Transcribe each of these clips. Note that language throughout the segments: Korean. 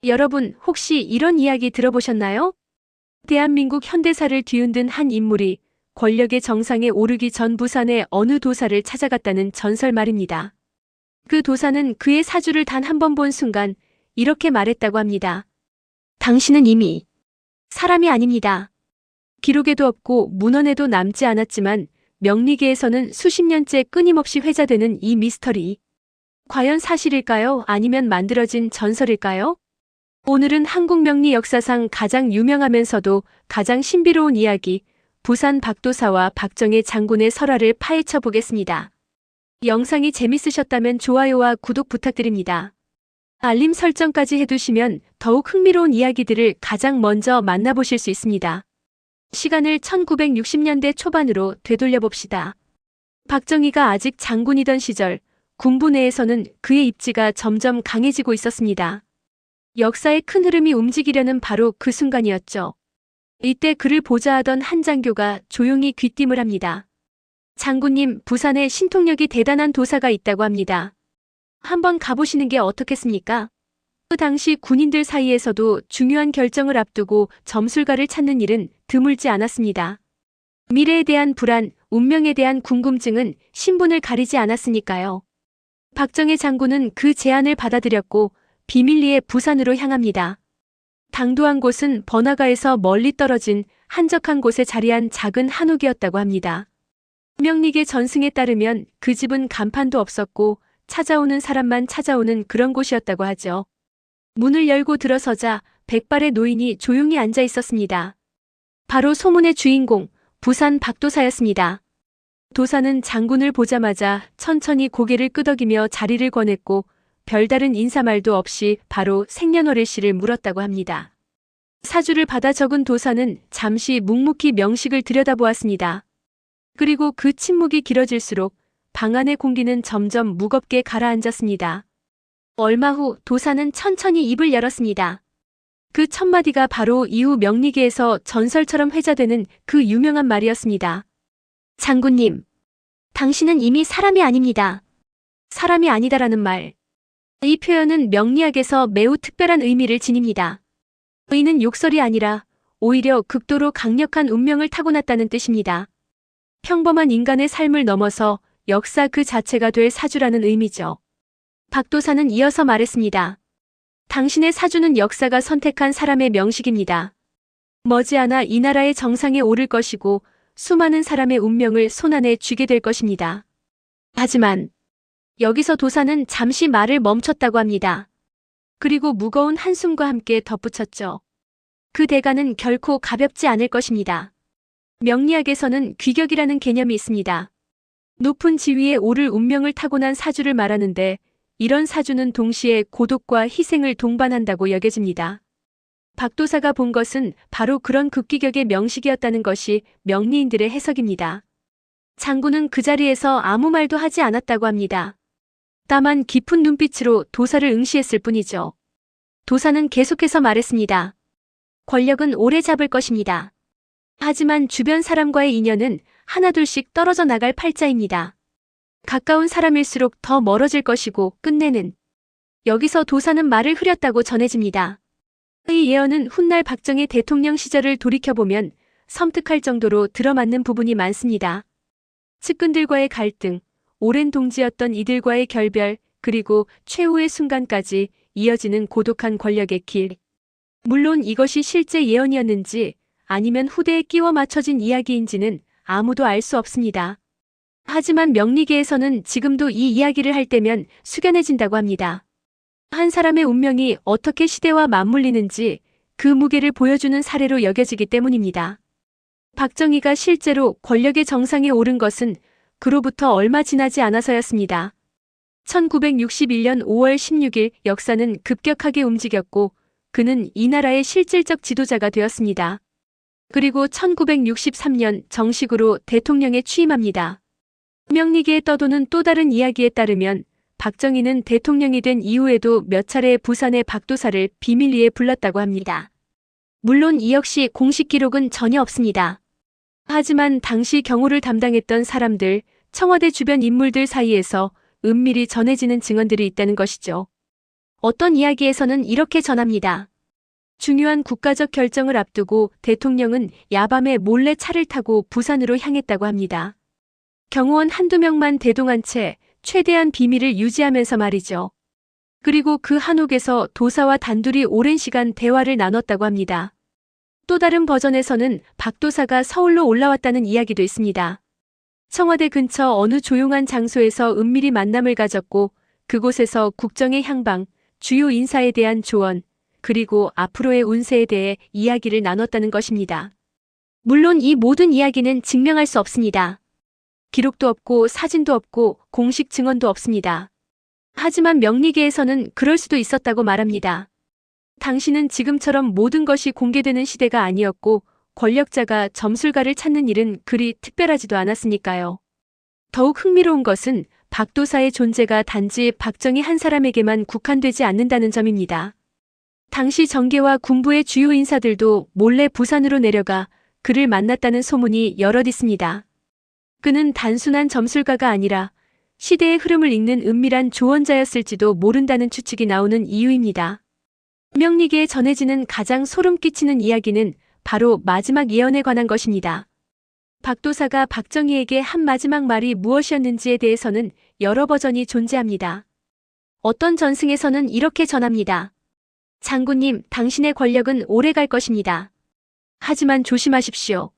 여러분, 혹시 이런 이야기 들어보셨나요? 대한민국 현대사를 뒤흔든 한 인물이 권력의 정상에 오르기 전 부산의 어느 도사를 찾아갔다는 전설 말입니다. 그 도사는 그의 사주를 단 한 번 본 순간 이렇게 말했다고 합니다. 당신은 이미 사람이 아닙니다. 기록에도 없고 문헌에도 남지 않았지만 명리계에서는 수십 년째 끊임없이 회자되는 이 미스터리. 과연 사실일까요? 아니면 만들어진 전설일까요? 오늘은 한국 명리 역사상 가장 유명하면서도 가장 신비로운 이야기, 부산 박도사와 박정희 장군의 설화를 파헤쳐 보겠습니다. 영상이 재밌으셨다면 좋아요와 구독 부탁드립니다. 알림 설정까지 해두시면 더욱 흥미로운 이야기들을 가장 먼저 만나보실 수 있습니다. 시간을 1960년대 초반으로 되돌려 봅시다. 박정희가 아직 장군이던 시절, 군부 내에서는 그의 입지가 점점 강해지고 있었습니다. 역사의 큰 흐름이 움직이려는 바로 그 순간이었죠. 이때 그를 보좌하던 한 장교가 조용히 귀띔을 합니다. 장군님, 부산에 신통력이 대단한 도사가 있다고 합니다. 한번 가보시는 게 어떻겠습니까? 그 당시 군인들 사이에서도 중요한 결정을 앞두고 점술가를 찾는 일은 드물지 않았습니다. 미래에 대한 불안, 운명에 대한 궁금증은 신분을 가리지 않았으니까요. 박정희 장군은 그 제안을 받아들였고 비밀리에 부산으로 향합니다. 당도한 곳은 번화가에서 멀리 떨어진 한적한 곳에 자리한 작은 한옥이었다고 합니다. 명리계 전승에 따르면 그 집은 간판도 없었고 찾아오는 사람만 찾아오는 그런 곳이었다고 하죠. 문을 열고 들어서자 백발의 노인이 조용히 앉아 있었습니다. 바로 소문의 주인공, 부산 박도사였습니다. 도사는 장군을 보자마자 천천히 고개를 끄덕이며 자리를 권했고 별다른 인사말도 없이 바로 생년월일씨를 물었다고 합니다. 사주를 받아 적은 도사는 잠시 묵묵히 명식을 들여다보았습니다. 그리고 그 침묵이 길어질수록 방 안의 공기는 점점 무겁게 가라앉았습니다. 얼마 후 도사는 천천히 입을 열었습니다. 그 첫마디가 바로 이후 명리계에서 전설처럼 회자되는 그 유명한 말이었습니다. 장군님, 당신은 이미 사람이 아닙니다. 사람이 아니다라는 말. 이 표현은 명리학에서 매우 특별한 의미를 지닙니다. 이는 욕설이 아니라 오히려 극도로 강력한 운명을 타고났다는 뜻입니다. 평범한 인간의 삶을 넘어서 역사 그 자체가 될 사주라는 의미죠. 박도사는 이어서 말했습니다. 당신의 사주는 역사가 선택한 사람의 명식입니다. 머지않아 이 나라의 정상에 오를 것이고 수많은 사람의 운명을 손안에 쥐게 될 것입니다. 하지만 여기서 도사는 잠시 말을 멈췄다고 합니다. 그리고 무거운 한숨과 함께 덧붙였죠. 그 대가는 결코 가볍지 않을 것입니다. 명리학에서는 귀격이라는 개념이 있습니다. 높은 지위에 오를 운명을 타고난 사주를 말하는데 이런 사주는 동시에 고독과 희생을 동반한다고 여겨집니다. 박도사가 본 것은 바로 그런 극기격의 명식이었다는 것이 명리인들의 해석입니다. 장군은 그 자리에서 아무 말도 하지 않았다고 합니다. 다만 깊은 눈빛으로 도사를 응시했을 뿐이죠. 도사는 계속해서 말했습니다. 권력은 오래 잡을 것입니다. 하지만 주변 사람과의 인연은 하나둘씩 떨어져 나갈 팔자입니다. 가까운 사람일수록 더 멀어질 것이고 끝내는. 여기서 도사는 말을 흐렸다고 전해집니다. 이 예언은 훗날 박정희 대통령 시절을 돌이켜보면 섬뜩할 정도로 들어맞는 부분이 많습니다. 측근들과의 갈등, 오랜 동지였던 이들과의 결별, 그리고 최후의 순간까지 이어지는 고독한 권력의 길. 물론 이것이 실제 예언이었는지 아니면 후대에 끼워 맞춰진 이야기인지는 아무도 알 수 없습니다. 하지만 명리계에서는 지금도 이 이야기를 할 때면 숙연해진다고 합니다. 한 사람의 운명이 어떻게 시대와 맞물리는지 그 무게를 보여주는 사례로 여겨지기 때문입니다. 박정희가 실제로 권력의 정상에 오른 것은 그로부터 얼마 지나지 않아서였습니다. 1961년 5월 16일 역사는 급격하게 움직였고 그는 이 나라의 실질적 지도자가 되었습니다. 그리고 1963년 정식으로 대통령에 취임합니다. 명리계에 떠도는 또 다른 이야기에 따르면 박정희는 대통령이 된 이후에도 몇 차례 부산의 박도사를 비밀리에 불렀다고 합니다. 물론 이 역시 공식 기록은 전혀 없습니다. 하지만 당시 경호를 담당했던 사람들, 청와대 주변 인물들 사이에서 은밀히 전해지는 증언들이 있다는 것이죠. 어떤 이야기에서는 이렇게 전합니다. 중요한 국가적 결정을 앞두고 대통령은 야밤에 몰래 차를 타고 부산으로 향했다고 합니다. 경호원 한두 명만 대동한 채 최대한 비밀을 유지하면서 말이죠. 그리고 그 한옥에서 도사와 단둘이 오랜 시간 대화를 나눴다고 합니다. 또 다른 버전에서는 박도사가 서울로 올라왔다는 이야기도 있습니다. 청와대 근처 어느 조용한 장소에서 은밀히 만남을 가졌고 그곳에서 국정의 향방, 주요 인사에 대한 조언, 그리고 앞으로의 운세에 대해 이야기를 나눴다는 것입니다. 물론 이 모든 이야기는 증명할 수 없습니다. 기록도 없고 사진도 없고 공식 증언도 없습니다. 하지만 명리계에서는 그럴 수도 있었다고 말합니다. 당시는 지금처럼 모든 것이 공개되는 시대가 아니었고 권력자가 점술가를 찾는 일은 그리 특별하지도 않았으니까요. 더욱 흥미로운 것은 박도사의 존재가 단지 박정희 한 사람에게만 국한되지 않는다는 점입니다. 당시 정계와 군부의 주요 인사들도 몰래 부산으로 내려가 그를 만났다는 소문이 여럿 있습니다. 그는 단순한 점술가가 아니라 시대의 흐름을 읽는 은밀한 조언자였을지도 모른다는 추측이 나오는 이유입니다. 명리계에 전해지는 가장 소름 끼치는 이야기는 바로 마지막 예언에 관한 것입니다. 박도사가 박정희에게 한 마지막 말이 무엇이었는지에 대해서는 여러 버전이 존재합니다. 어떤 전승에서는 이렇게 전합니다. 장군님, 당신의 권력은 오래 갈 것입니다. 하지만 조심하십시오.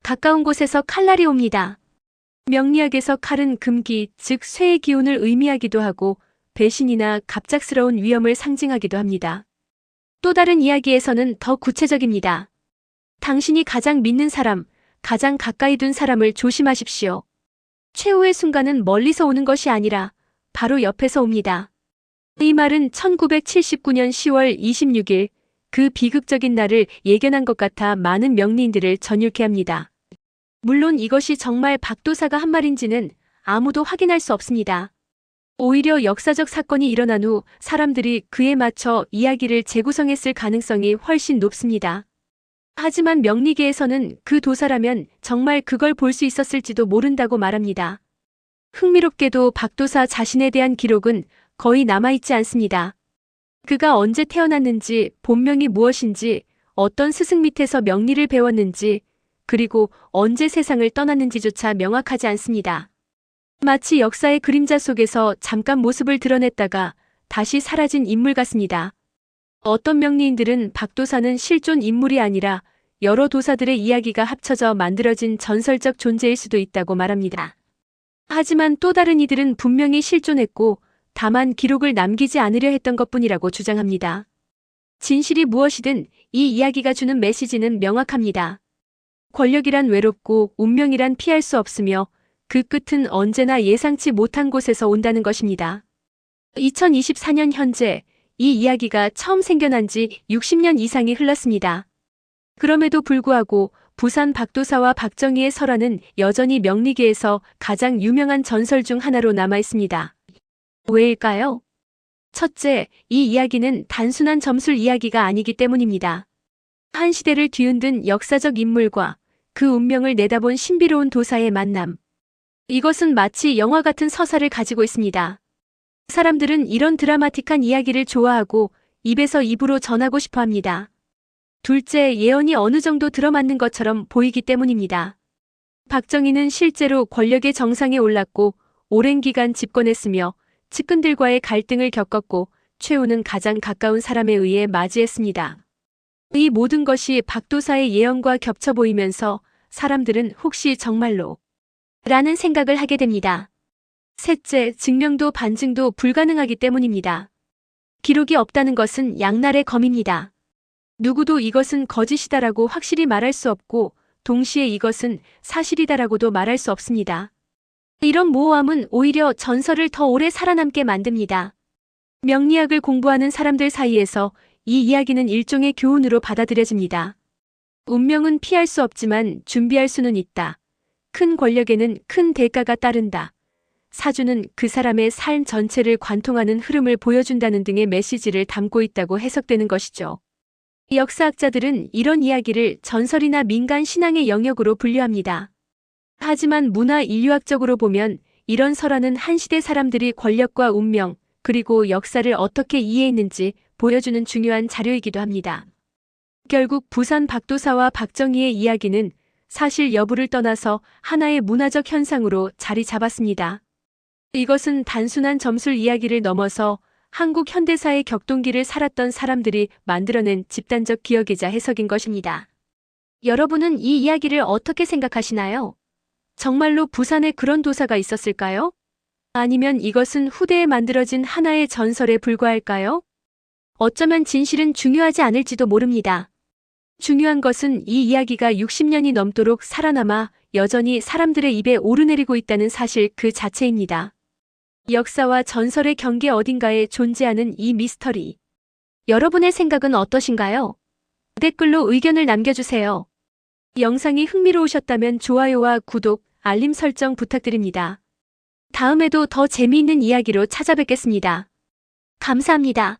가까운 곳에서 칼날이 옵니다. 명리학에서 칼은 금기, 즉 쇠의 기운을 의미하기도 하고 배신이나 갑작스러운 위험을 상징하기도 합니다. 또 다른 이야기에서는 더 구체적입니다. 당신이 가장 믿는 사람, 가장 가까이 둔 사람을 조심하십시오. 최후의 순간은 멀리서 오는 것이 아니라 바로 옆에서 옵니다. 이 말은 1979년 10월 26일 그 비극적인 날을 예견한 것 같아 많은 명리인들을 전율케 합니다. 물론 이것이 정말 박도사가 한 말인지는 아무도 확인할 수 없습니다. 오히려 역사적 사건이 일어난 후 사람들이 그에 맞춰 이야기를 재구성했을 가능성이 훨씬 높습니다. 하지만 명리계에서는 그 도사라면 정말 그걸 볼 수 있었을지도 모른다고 말합니다. 흥미롭게도 박도사 자신에 대한 기록은 거의 남아있지 않습니다. 그가 언제 태어났는지, 본명이 무엇인지, 어떤 스승 밑에서 명리를 배웠는지, 그리고 언제 세상을 떠났는지조차 명확하지 않습니다. 마치 역사의 그림자 속에서 잠깐 모습을 드러냈다가 다시 사라진 인물 같습니다. 어떤 명리인들은 박도사는 실존 인물이 아니라 여러 도사들의 이야기가 합쳐져 만들어진 전설적 존재일 수도 있다고 말합니다. 하지만 또 다른 이들은 분명히 실존했고 다만 기록을 남기지 않으려 했던 것뿐이라고 주장합니다. 진실이 무엇이든 이 이야기가 주는 메시지는 명확합니다. 권력이란 외롭고 운명이란 피할 수 없으며 그 끝은 언제나 예상치 못한 곳에서 온다는 것입니다. 2024년 현재 이 이야기가 처음 생겨난 지 60년 이상이 흘렀습니다. 그럼에도 불구하고 부산 박도사와 박정희의 설화는 여전히 명리계에서 가장 유명한 전설 중 하나로 남아 있습니다. 왜일까요? 첫째, 이 이야기는 단순한 점술 이야기가 아니기 때문입니다. 한 시대를 뒤흔든 역사적 인물과 그 운명을 내다본 신비로운 도사의 만남. 이것은 마치 영화 같은 서사를 가지고 있습니다. 사람들은 이런 드라마틱한 이야기를 좋아하고 입에서 입으로 전하고 싶어 합니다. 둘째, 예언이 어느 정도 들어맞는 것처럼 보이기 때문입니다. 박정희는 실제로 권력의 정상에 올랐고 오랜 기간 집권했으며 측근들과의 갈등을 겪었고 최후는 가장 가까운 사람에 의해 맞이했습니다. 이 모든 것이 박도사의 예언과 겹쳐 보이면서 사람들은 혹시 정말로 라는 생각을 하게 됩니다. 셋째, 증명도 반증도 불가능하기 때문입니다. 기록이 없다는 것은 양날의 검입니다. 누구도 이것은 거짓이다라고 확실히 말할 수 없고 동시에 이것은 사실이다라고도 말할 수 없습니다. 이런 모호함은 오히려 전설을 더 오래 살아남게 만듭니다. 명리학을 공부하는 사람들 사이에서 이 이야기는 일종의 교훈으로 받아들여집니다. 운명은 피할 수 없지만 준비할 수는 있다. 큰 권력에는 큰 대가가 따른다. 사주는 그 사람의 삶 전체를 관통하는 흐름을 보여준다는 등의 메시지를 담고 있다고 해석되는 것이죠. 역사학자들은 이런 이야기를 전설이나 민간 신앙의 영역으로 분류합니다. 하지만 문화 인류학적으로 보면 이런 설화는 한 시대 사람들이 권력과 운명, 그리고 역사를 어떻게 이해했는지 보여주는 중요한 자료이기도 합니다. 결국 부산 박도사와 박정희의 이야기는 사실 여부를 떠나서 하나의 문화적 현상으로 자리 잡았습니다. 이것은 단순한 점술 이야기를 넘어서 한국 현대사의 격동기를 살았던 사람들이 만들어낸 집단적 기억이자 해석인 것입니다. 여러분은 이 이야기를 어떻게 생각하시나요? 정말로 부산에 그런 도사가 있었을까요? 아니면 이것은 후대에 만들어진 하나의 전설에 불과할까요? 어쩌면 진실은 중요하지 않을지도 모릅니다. 중요한 것은 이 이야기가 60년이 넘도록 살아남아 여전히 사람들의 입에 오르내리고 있다는 사실 그 자체입니다. 역사와 전설의 경계 어딘가에 존재하는 이 미스터리. 여러분의 생각은 어떠신가요? 댓글로 의견을 남겨주세요. 영상이 흥미로우셨다면 좋아요와 구독, 알림 설정 부탁드립니다. 다음에도 더 재미있는 이야기로 찾아뵙겠습니다. 감사합니다.